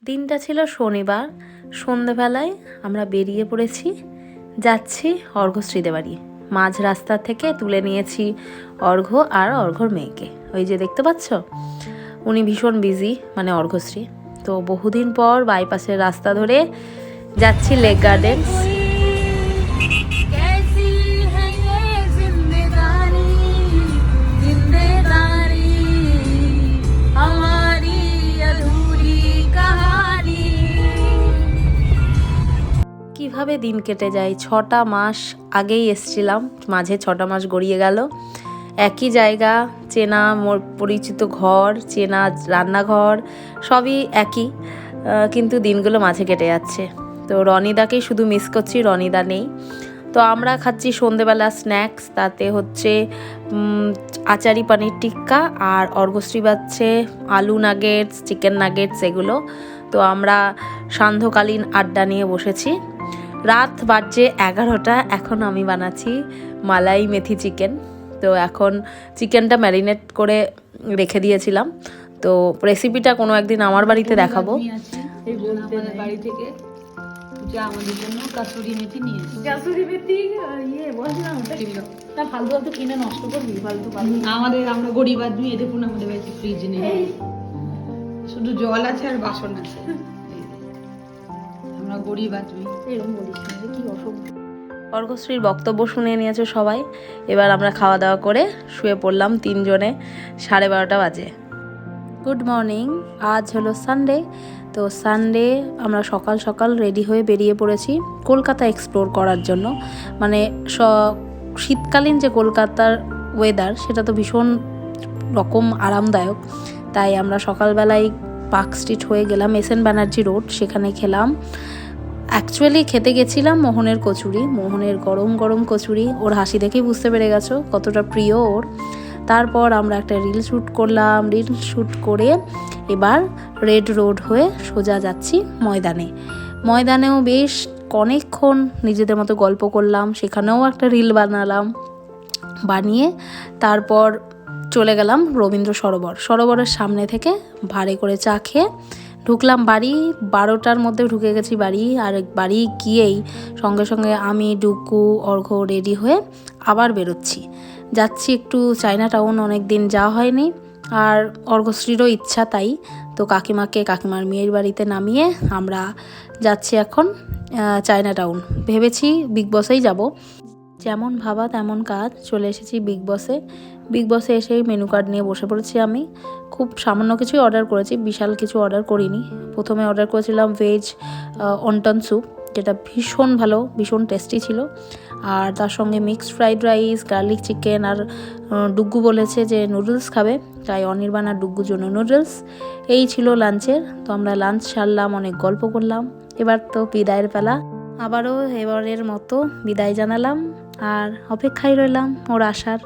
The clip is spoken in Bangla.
দিনটা ছিল শনিবার। সন্ধেবেলায় আমরা বেরিয়ে পড়েছি, যাচ্ছি অর্ঘ্যশ্রীদের বাড়ি। মাঝ রাস্তা থেকে তুলে নিয়েছি অর্ঘ্য আর অর্ঘ্যর মেয়েকে। ওই যে দেখতে পাচ্ছ, উনি ভীষণ বিজি, মানে অর্ঘ্যশ্রী। তো বহুদিন পর বাইপাসের রাস্তা ধরে যাচ্ছি লেক গার্ডেন্স। কিভাবে দিন কেটে যায়, 6টা মাস আগেই এসছিলাম, মাঝে 6টা মাস গড়িয়ে গেল। একই জায়গা, চেনা পরিচিত ঘর, চেনা রান্নাঘর, সবই একই, কিন্তু দিনগুলো মাঝে কেটে যাচ্ছে। তো রনিদাকেই শুধু মিস করছি, রনিদা নেই। তো আমরা খাচ্ছি সন্ধেবেলা স্ন্যাক্স, তাতে হচ্ছে আচারি পানির টিক্কা, আর অর্ঘ্যশ্রী বাচ্ছে আলু নাগেটস, চিকেন নাগেটস এগুলো। তো আমরা সান্ধ্যকালীন আড্ডা নিয়ে বসেছি। রাত বাজে 11টা, এখন আমি বানাচ্ছি মালাই মেথি চিকেন। তো এখন চিকেনটা ম্যারিনেট করে রেখে দিয়েছিলাম। তো রেসিপিটা কোনো একদিন আমার বাড়িতে দেখাবো। আমাদের বাড়ি থেকে যা আমাদের জন্য কাসুরি মেথি নিয়ে এসেছে। কাসুরি মেথি বলছিলাম না, ফালতু ফালতু কিনে নষ্ট করবি, ফালতু আমরা গরিব আদমি, এ দেখুন আমাদের বাড়িতে ফ্রিজ নেই, শুধু জল আছে আর বাসন আছে। আমরা গরিব আদমি। এরকম বলিস না, কি অসভ্য। অর্ঘ্যশ্রীর বক্তব্য শুনে নিয়েছে সবাই। এবার আমরা খাওয়া দাওয়া করে শুয়ে পড়লাম তিনজনে। 12:30 বাজে। Good morning. আজ হলো সানডে। তো সানডে আমরা সকাল সকাল রেডি হয়ে বেরিয়ে পড়েছি কলকাতা এক্সপ্লোর করার জন্য। মানে শীতকালীন যে কলকাতার ওয়েদার, সেটা তো ভীষণ রকম আরামদায়ক। তাই আমরা সকালবেলায় পার্ক স্ট্রিট হয়ে গেলাম এসএন ব্যানার্জি রোড, সেখানে খেলাম। অ্যাকচুয়ালি খেতে গেছিলাম মোহনের কচুরি, মোহনের গরম গরম কচুরি। ওর হাসি দেখেই বুঝতে পেরে গেছো কতটা প্রিয় ওর। তারপর আমরা একটা রিল শ্যুট করলাম। রিল শ্যুট করে এবার রেড রোড হয়ে সোজা যাচ্ছি ময়দানে। ময়দানেও বেশ অনেকক্ষণ নিজেদের মতো গল্প করলাম, সেখানেও একটা রিল বানালাম। বানিয়ে তারপর চলে গেলাম রবীন্দ্র সরোবরের সামনে থেকে ভাড়ে করে চা খেয়ে ঢুকলাম বাড়ি। 12টার মধ্যে ঢুকে গেছি বাড়ি। আর বাড়ি গিয়েই সঙ্গে সঙ্গে আমি, ডুকু, অর্ঘ্য রেডি হয়ে আবার বেরোচ্ছি। যাচ্ছি একটু চায়না টাউন, অনেক দিন যাওয়া হয়নি, আর অর্ঘ্যশ্রীরও ইচ্ছা তাই। তো কাকিমার মেয়ের বাড়িতে নামিয়ে আমরা যাচ্ছি এখন চায়না টাউন। ভেবেছি বিগ বসেই যাব। যেমন ভাবা তেমন কাজ, চলে এসেছি বিগ বসে এসেই মেনু কার্ড নিয়ে বসে পড়েছি আমি। খুব সামান্য কিছুই অর্ডার করেছি, বিশাল কিছু অর্ডার করিনি। প্রথমে অর্ডার করেছিলাম ভেজ অন্টন স্যুপ, যেটা ভীষণ ভালো, ভীষণ টেস্টি ছিল। আর তার সঙ্গে mixed fried rice, garlic chicken, আর ডুগ্গু বলেছে যে নুডলস খাবে, তাই অনির্বাণ আর ডুগ্গুর জন্য নুডলস। এই ছিল লাঞ্চের। তো আমরা লাঞ্চ সারলাম, অনেক গল্প করলাম। এবার তো বিদায়ের পালা। আবারও এবারের মতো বিদায় জানালাম, আর অপেক্ষায় রইলাম ওর আসার।